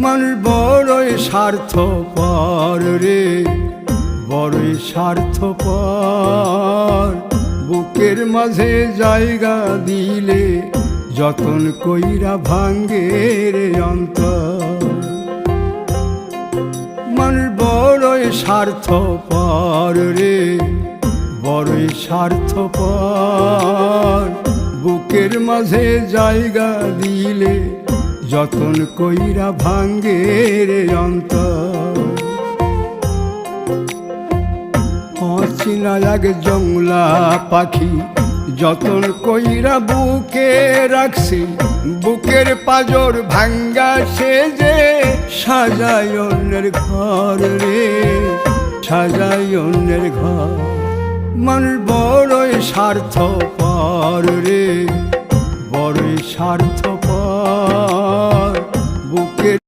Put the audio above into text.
মানুষ বড়ই স্বার্থপর রে, বড়ই স্বার্থপর। বুকের মাঝে জায়গা দিলে যতন কইরা ভাঙ্গে রে অন্তর। মানুষ বড়ই স্বার্থপর রে, বড়ই স্বার্থপর। বুকের মাঝে জায়গা দিলে যতন কইরা ভাঙ্গে রে অন্তর। অচিনা এক জংলা পাখি যতন কইরা বুকে রাখছি, বুকের পাজর ভাঙ্গা সে যে সাজায় অন্যের ঘর রে, সাজায় অন্যের ঘর। মানুষ বড়ই স্বার্থপর রে, বড়ই স্বার্থপর। বুকের